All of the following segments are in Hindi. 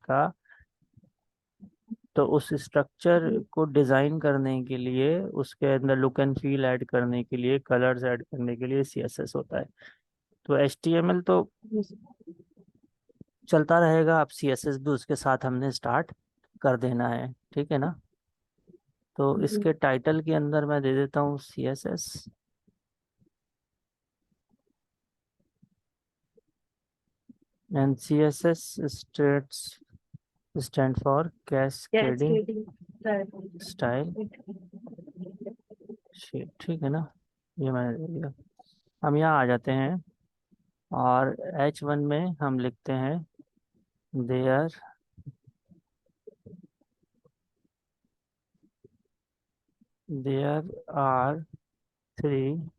का, तो उस स्ट्रक्चर को डिज़ाइन करने के लिए, उसके अंदर लुक एंड फील ऐड करने के लिए, कलर्स ऐड करने के लिए CSS होता है। तो HTML तो चलता रहेगा, अब CSS भी उसके साथ हमने स्टार्ट कर देना है, ठीक है ना। तो इसके टाइटल के अंदर मैं दे देता हूँ CSS, and CSS stand for cascading style sheet, ठीक है ना। ये मैंने दे दिया। हम यहाँ आ जाते हैं और H1 में हम लिखते हैं there are 3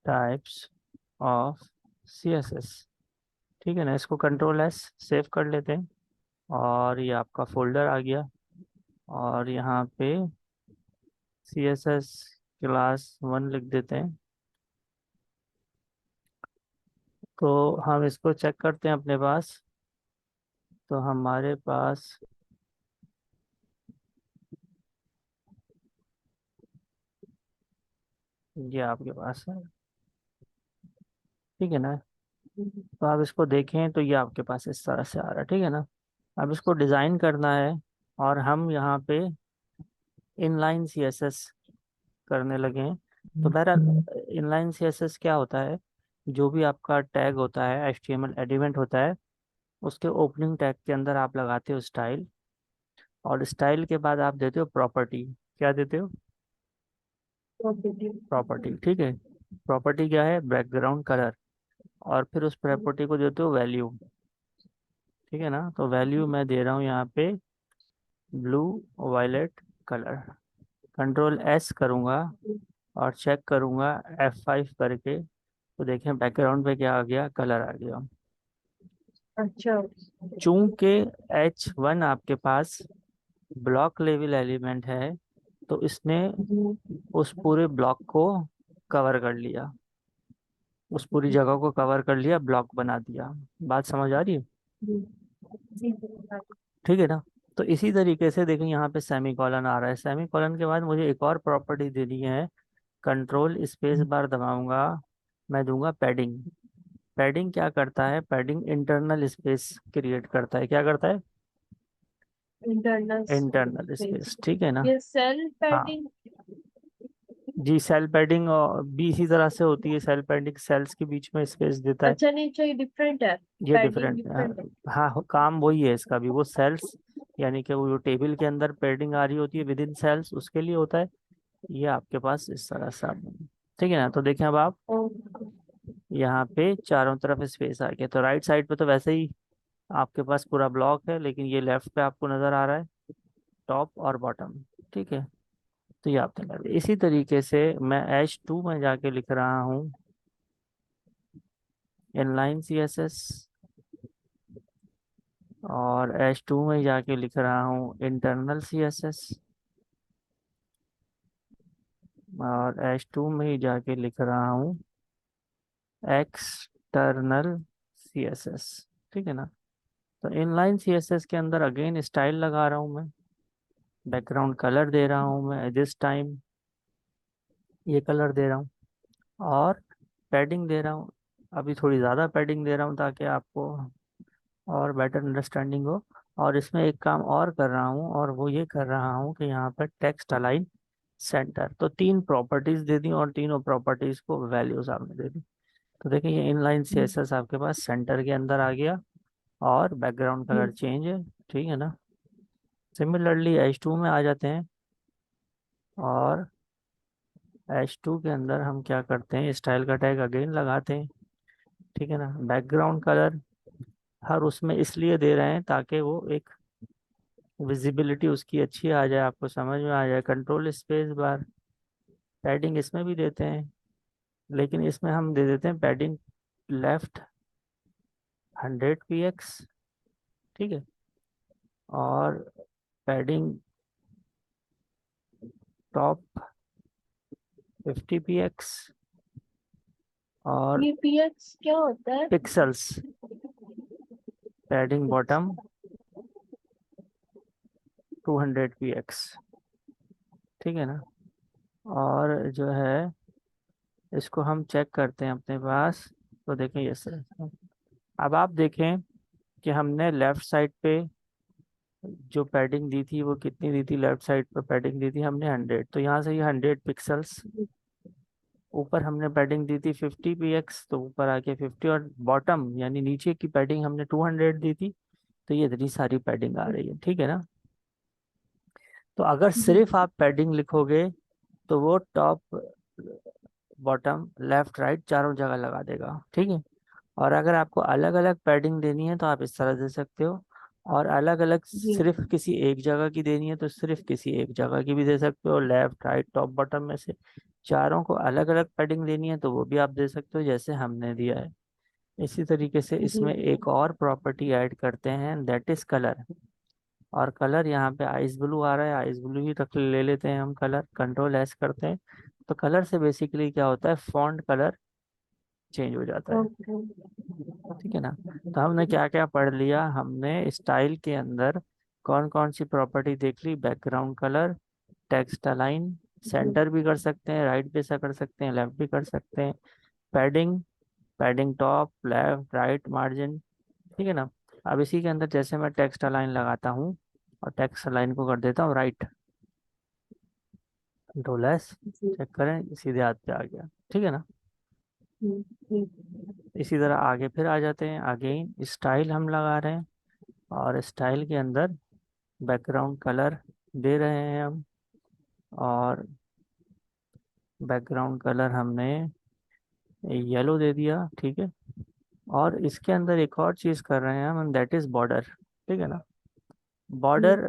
types of CSS, ठीक है ना। इसको Ctrl+S सेव कर लेते हैं और ये आपका फोल्डर आ गया। और यहाँ पे CSS क्लास 1 लिख देते हैं। तो हम इसको चेक करते हैं अपने पास। तो हमारे पास ये आपके पास है, ठीक है ना। तो आप इसको देखें तो ये आपके पास इस तरह से आ रहा है, ठीक है ना। अब इसको डिज़ाइन करना है और हम यहाँ पे इनलाइन CSS करने लगे हैं। तो बहरहाल इनलाइन CSS क्या होता है, जो भी आपका टैग होता है, HTML एलिमेंट होता है, उसके ओपनिंग टैग के अंदर आप लगाते हो स्टाइल, और स्टाइल के बाद आप देते हो प्रॉपर्टी। क्या देते हो? प्रॉपर्टी, ठीक है। प्रॉपर्टी क्या है? Background colour. और फिर उस प्रॉपर्टी को देते हो वैल्यू, ठीक है ना। तो वैल्यू मैं दे रहा हूँ यहाँ पे ब्लू वायलेट कलर। Ctrl+S करूँगा और चेक करूँगा F5 करके, तो देखें बैकग्राउंड पे क्या आ गया, कलर आ गया। अच्छा। चूंकि H1 आपके पास ब्लॉक लेवल एलिमेंट है, तो इसने उस पूरे ब्लॉक को कवर कर लिया, उस पूरी जगह को कवर कर लिया, ब्लॉक बना दिया। बात समझ आ रही है? ठीक है ना। तो इसी तरीके से देखें, यहाँ पे सेमी कॉलन आ रहा है। सेमी कॉलन के बाद मुझे एक और प्रॉपर्टी देनी है। Ctrl+S दबाऊंगा, मैं दूंगा पैडिंग। पैडिंग क्या करता है? पैडिंग इंटरनल स्पेस क्रिएट करता है। क्या करता है? Internal internal space. स्पेस, ठीक है ना। ये सेल हाँ पैडिंग। जी, सेल पैडिंग भी इसी तरह से होती है। सेल पैडिंग सेल्स के बीच में स्पेस देता है। अच्छा, नहीं चाहिए, डिफरेंट है। ये पैडिंग डिफरेंट, डिफरेंट है। हाँ काम वही है इसका भी। वो सेल्स यानी कि वो जो टेबल के अंदर पैडिंग आ रही होती है विद इन सेल्स, उसके लिए होता है। ये आपके पास इस तरह से ठीक है ना। तो देखें अब आप ओ, यहाँ पे चारों तरफ स्पेस आ गया। तो राइट साइड पे तो वैसे ही आपके पास पूरा ब्लॉक है, लेकिन ये लेफ्ट पे आपको नजर आ रहा है, टॉप और बॉटम, ठीक है। तो ये आप लगा दे। इसी तरीके से मैं H2 में जाके लिख रहा हूँ इनलाइन CSS, और H2 में जाके लिख रहा हूँ इंटरनल CSS, और H2 में ही जाके लिख रहा हूँ एक्सटर्नल CSS, ठीक है ना। तो इनलाइन CSS के अंदर अगेन स्टाइल लगा रहा हूँ मैं, बैकग्राउंड कलर दे रहा हूँ मैं दिस टाइम, ये कलर दे रहा हूँ, और पैडिंग दे रहा हूँ। अभी थोड़ी ज़्यादा पैडिंग दे रहा हूँ ताकि आपको और बेटर अंडरस्टैंडिंग हो। और इसमें एक काम और कर रहा हूँ, और वो ये कर रहा हूँ कि यहाँ पर टेक्स्ट अलाइन सेंटर। तो 3 प्रॉपर्टीज दे दी और तीनों प्रॉपर्टीज को वैल्यूज आपने दे दी। तो देखिए ये इनलाइन CSS आपके पास सेंटर के अंदर आ गया, और बैकग्राउंड कलर चेंज है, ठीक है ना। सिमिलरली H2 में आ जाते हैं, और H2 के अंदर हम क्या करते हैं, स्टाइल का टैग अगेन लगाते हैं, ठीक है ना। बैकग्राउंड कलर हर उसमें इसलिए दे रहे हैं ताकि वो एक विजिबिलिटी उसकी अच्छी आ जाए, आपको समझ में आ जाए। Ctrl+S पैडिंग इसमें भी देते हैं, लेकिन इसमें हम दे देते हैं पैडिंग लेफ्ट 100 px, ठीक है, और पैडिंग टॉप 50 px, और पीपीएक्स क्या होता है? पिक्सल्स पैडिंग बॉटम 200px, ठीक है ना। और जो है इसको हम चेक करते हैं अपने पास, तो देखें ये सर। अब आप देखें कि हमने लेफ्ट साइड पे जो पैडिंग दी थी वो कितनी दी थी, लेफ्ट साइड पे पैडिंग दी थी हमने 100, तो यहाँ से ये 100 पिक्सल्स। ऊपर हमने पैडिंग दी थी 50px, तो ऊपर आके 50, और बॉटम यानी नीचे की पैडिंग हमने 200 दी थी, तो ये इतनी सारी पैडिंग आ रही है, ठीक है ना। तो अगर जी सिर्फ आप पैडिंग लिखोगे तो वो टॉप बॉटम लेफ्ट राइट चारों जगह लगा देगा, ठीक है। और अगर आपको अलग अलग पैडिंग देनी है तो आप इस तरह दे सकते हो, और अलग अलग जी सिर्फ किसी एक जगह की देनी है तो सिर्फ किसी एक जगह की भी दे सकते हो, लेफ्ट राइट टॉप बॉटम में से। चारों को अलग अलग पैडिंग देनी है तो वो भी आप दे सकते हो जैसे हमने दिया है। इसी तरीके से जी इसमें एक और प्रॉपर्टी ऐड करते हैं, दैट इज कलर। और कलर यहाँ पे आइस ब्लू आ रहा है, आइस ब्लू ही रख ले लेते हैं हम, कलर कंट्रोल एस करते हैं। तो कलर से बेसिकली क्या होता है, फॉन्ट कलर चेंज हो जाता है, ओके ठीक है ना। तो हमने क्या क्या पढ़ लिया, हमने स्टाइल के अंदर कौन कौन सी प्रॉपर्टी देख ली, बैकग्राउंड कलर, टेक्स्ट अलाइन, जी सेंटर भी कर सकते हैं, राइट भी ऐसा कर सकते हैं, लेफ्ट भी कर सकते हैं, padding, padding top left right margin, ठीक है ना। अब इसी के अंदर जैसे मैं टेक्स्ट अलाइन लगाता हूँ और टेक्स्ट अलाइन को कर देता हूँ राइट, कंट्रोल एस, जी चेक करें सीधे हाथ पे आ गया, ठीक है ना। जी इसी तरह आगे फिर आ जाते हैं, आगे स्टाइल हम लगा रहे हैं, और स्टाइल के अंदर बैकग्राउंड कलर दे रहे हैं हम, और बैकग्राउंड कलर हमने येलो दे दिया, ठीक है। और इसके अंदर एक और चीज़ कर रहे हैं हम, दैट इज़ बॉर्डर, ठीक है ना। जी बॉर्डर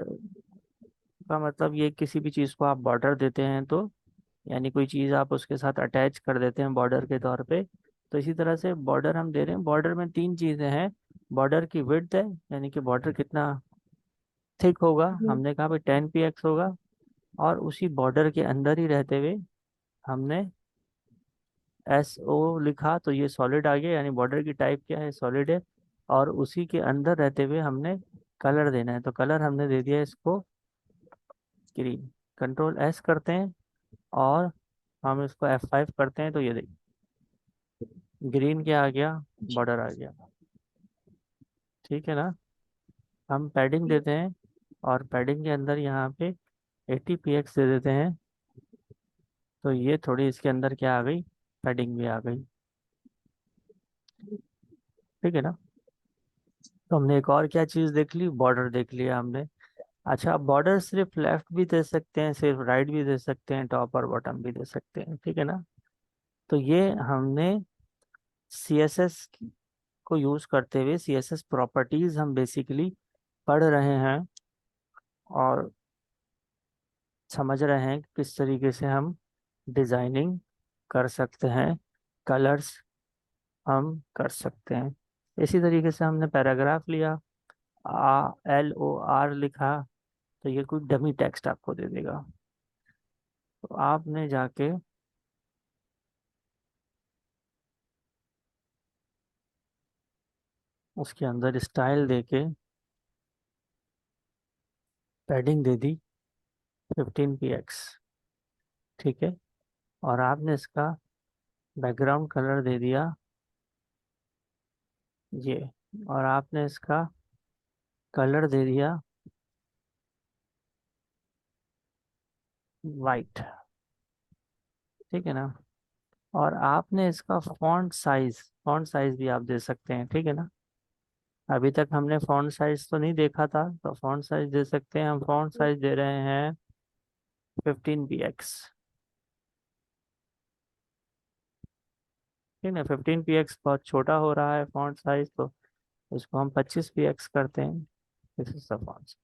का मतलब ये किसी भी चीज़ को आप बॉर्डर देते हैं तो, यानी कोई चीज़ आप उसके साथ अटैच कर देते हैं बॉर्डर के तौर पे, तो इसी तरह से बॉर्डर हम दे रहे हैं। बॉर्डर में तीन चीज़ें हैं, बॉर्डर की विड्थ है, यानी कि बॉर्डर कितना थिक होगा, जी हमने कहा भाई 10 px होगा, और उसी बॉर्डर के अंदर ही रहते हुए हमने SO लिखा तो ये सॉलिड आ गया, यानी बॉर्डर की टाइप क्या है, सॉलिड है। और उसी के अंदर रहते हुए हमने कलर देना है, तो कलर हमने दे दिया इसको ग्रीन, कंट्रोल एस करते हैं, और हम इसको F5 करते हैं, तो ये देखिए ग्रीन क्या आ गया, बॉर्डर आ गया, ठीक है ना। हम पैडिंग देते हैं, और पैडिंग के अंदर यहाँ पे 80px दे देते हैं, तो ये थोड़ी इसके अंदर क्या आ गई, पैडिंग भी आ गई, ठीक है ना। तो हमने एक और क्या चीज़ देख ली, बॉर्डर देख लिया हमने। अच्छा, बॉर्डर सिर्फ लेफ्ट भी दे सकते हैं, सिर्फ राइट भी दे सकते हैं, टॉप और बॉटम भी दे सकते हैं, ठीक है ना। तो ये हमने CSS को यूज करते हुए CSS प्रॉपर्टीज हम बेसिकली पढ़ रहे हैं, और समझ रहे हैं कि किस तरीके से हम डिजाइनिंग कर सकते हैं, कलर्स हम कर सकते हैं। इसी तरीके से हमने पैराग्राफ लिया, LOR लिखा, तो ये कोई डमी टेक्स्ट आपको दे देगा, तो आपने जाके उसके अंदर स्टाइल देके पैडिंग दे दी 15px, ठीक है। और आपने इसका बैकग्राउंड कलर दे दिया ये, और आपने इसका कलर दे दिया वाइट, ठीक है ना। और आपने इसका फॉन्ट साइज भी आप दे सकते हैं, ठीक है ना। अभी तक हमने फॉन्ट साइज तो नहीं देखा था, तो फॉन्ट साइज दे सकते हैं हम, फॉन्ट साइज दे रहे हैं 15px, ठीक है। 15px बहुत छोटा हो रहा है फॉन्ट साइज, तो इसको हम 25px करते हैं, दिस इज द फॉन्ट।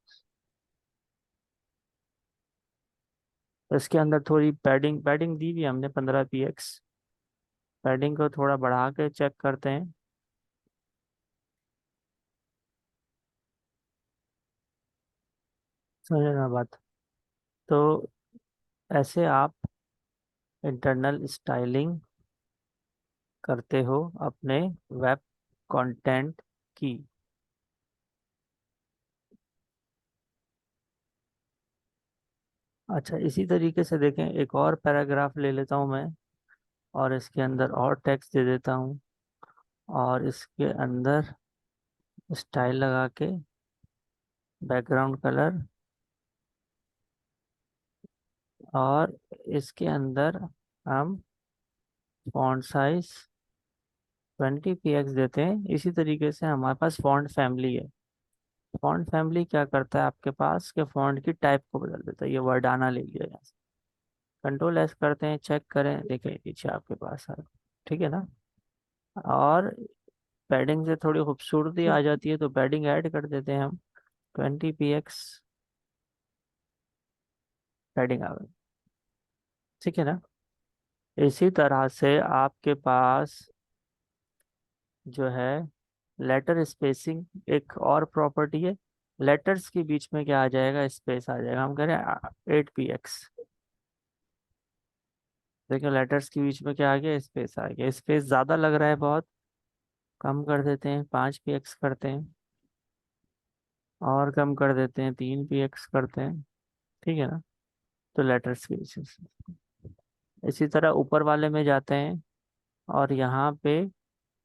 तो इसके अंदर थोड़ी पैडिंग पैडिंग दी हुई है हमने 15px, पैडिंग को थोड़ा बढ़ा के चेक करते हैं, समझे ना बात। तो ऐसे आप इंटरनल स्टाइलिंग करते हो अपने वेब कंटेंट की। अच्छा, इसी तरीके से देखें, एक और पैराग्राफ ले लेता हूँ मैं, और इसके अंदर और टेक्स्ट दे देता हूँ, और इसके अंदर स्टाइल लगा के बैकग्राउंड कलर, और इसके अंदर हम फॉन्ट साइज 20 px देते हैं। इसी तरीके से हमारे पास फॉन्ट फैमिली है। फॉन्ट फैमिली क्या करता है आपके पास, के फॉन्ट की टाइप को बदल देता है। ये वर्डाना ले लिया यहाँ से, कंट्रोल एस करते हैं, चेक करें, देखें नीचे आपके पास है। ठीक है ना। और पैडिंग से थोड़ी खूबसूरती आ जाती है, तो पैडिंग ऐड कर देते हैं हम। 20 px पैडिंग आ गई। ठीक है ना। इसी तरह से आपके पास जो है लेटर स्पेसिंग एक और प्रॉपर्टी है। लेटर्स के बीच में क्या आ जाएगा, स्पेस आ जाएगा। हम कह रहे हैं 8 px। देखिए लेटर्स के बीच में क्या आ गया, स्पेस आ गया। स्पेस ज़्यादा लग रहा है बहुत, कम कर देते हैं, 5 px करते हैं, और कम कर देते हैं, 3 px करते हैं। ठीक है ना। तो लेटर्स के बीच में, इसी तरह ऊपर वाले में जाते हैं, और यहाँ पे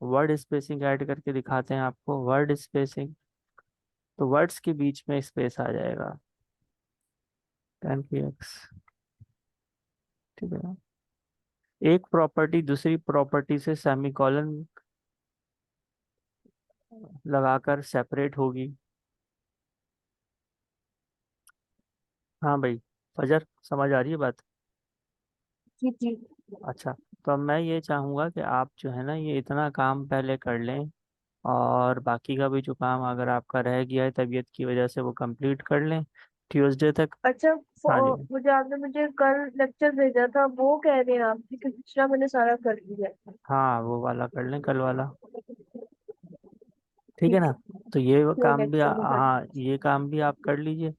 वर्ड स्पेसिंग ऐड करके दिखाते हैं आपको। वर्ड स्पेसिंग, तो वर्ड्स के बीच में स्पेस आ जाएगा, 10 px। ठीक है ना। एक प्रॉपर्टी दूसरी प्रॉपर्टी से सेमीकोलन लगाकर सेपरेट होगी। हाँ भाई, फजर समझ आ रही है बात। जी जी। अच्छा, तो अब मैं ये चाहूँगा कि आप जो है ना, ये इतना काम पहले कर लें, और बाकी का भी जो काम अगर आपका रह गया है तबीयत की वजह से, वो कंप्लीट कर लें ट्यूसडे तक। अच्छा, हाँ जी। मुझे आपने मुझे कल लेक्चर भेजा था, वो कह रहे हैं आप कि पिछला मैंने सारा कर लिया है। हाँ, वो वाला कर लें, कल वाला। ठीक है ठीक ना। है। तो ये वो काम भी लेक्चर में कर हाँ, ये काम भी आप कर लीजिए।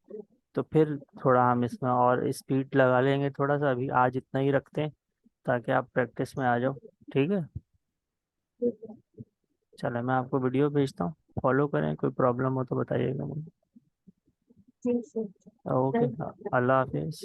तो फिर थोड़ा हम इसमें और स्पीड लगा लेंगे थोड़ा सा। अभी आज इतना ही रखते हैं, ताकि आप प्रैक्टिस में आ जाओ। ठीक है। ठीक चलो, मैं आपको वीडियो भेजता हूँ, फॉलो करें। कोई प्रॉब्लम हो तो बताइएगा मुझे। है। ठीक है। ओके। Thank you. अल्लाह हाफिज़।